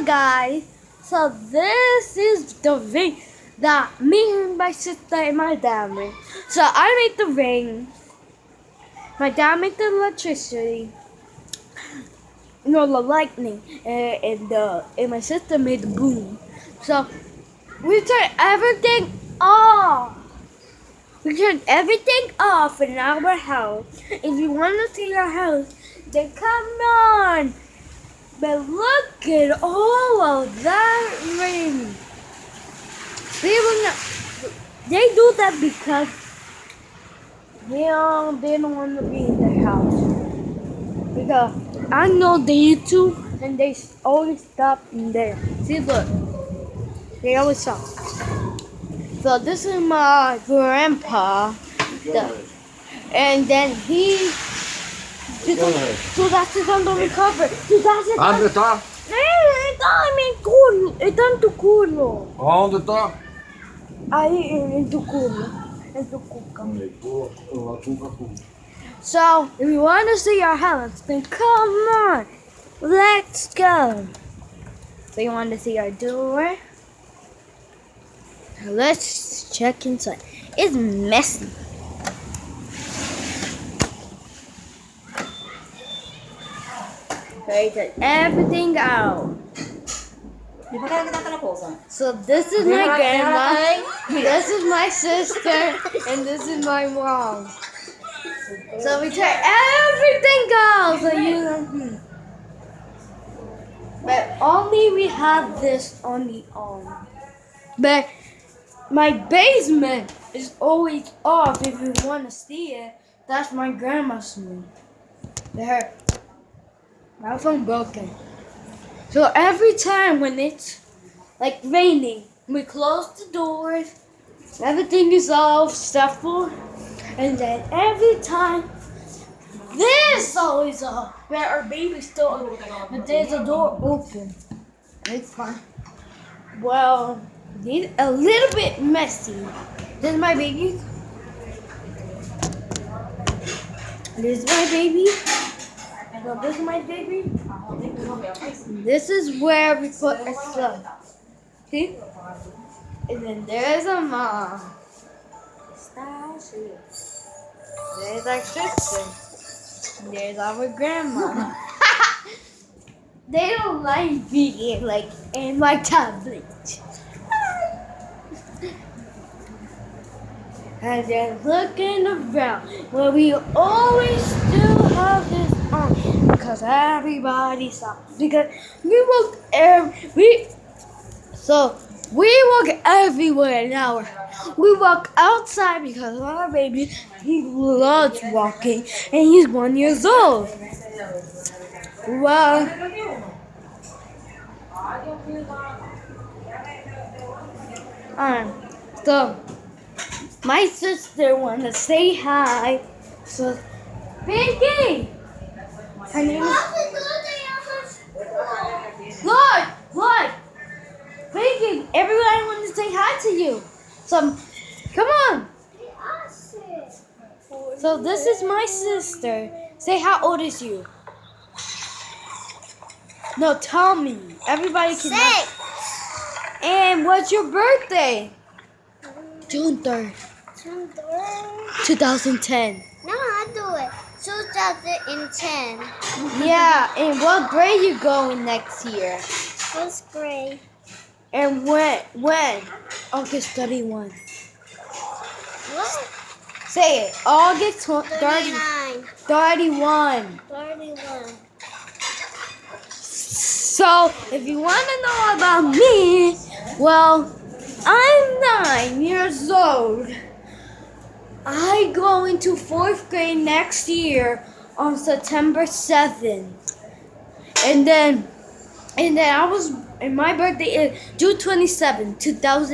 Hello guys, so this is the ring that me, my sister, and my dad made. So I made the ring, my dad made the electricity, the lightning, and my sister made the boom. So we turned everything off. We turned everything off in our house. If you want to see our house, then come on. But look at all of that rain. They do that because they don't want to be in their house. Because I know they used to, and they always stop in there. See, look. They always stop. So this is my grandpa. And then he... Sudaste tanto mi cover. Sudaste tanto... Onde está? Está en mi culo. Está en tu culo. Onde está? Ahí en tu culo. En tu cuca. Cuca. So, if you want to see our house, then come on. Let's go. So you want to see our door? Let's check inside. It's messy. Okay, take everything out. So this is my grandma, this is my sister, and this is my mom. So we take everything out. So but only we have this on the arm. But my basement is always off. If you want to see it, that's my grandma's room. My phone broken. So every time when it's like raining, we close the doors, everything is all stuffed, and then every time this always off, where our baby's still, but there's a door open. It's fine. Well, it's a little bit messy. This is my baby. This is my baby. So this is my baby. This is where we put our stuff. See? And then there's a mom. There's our sister. And there's our grandma. They don't like being like in my tablet. And then looking around, where we always still have this on, because everybody saw. Because we walk everywhere now. We walk outside because our baby, he loves walking, and he's 1 year old. Well, so my sister wanna say hi. So, Pinky! Her name is... Look! Pinky, everyone wants to say hi to you. So, come on! So this is my sister. Say how old is you? No, tell me. Everybody can... 6. And what's your birthday? June 3rd. June 3rd? 2010. No, I do it. 2010. Yeah, and what grade you going next year? First grade. And when? August 31. What? Say it. August 30, 39. 31. 31. So, if you want to know about me, well, I'm 9 years old. I go into 4th grade next year on September 7th. And then my birthday is June 27, 2000.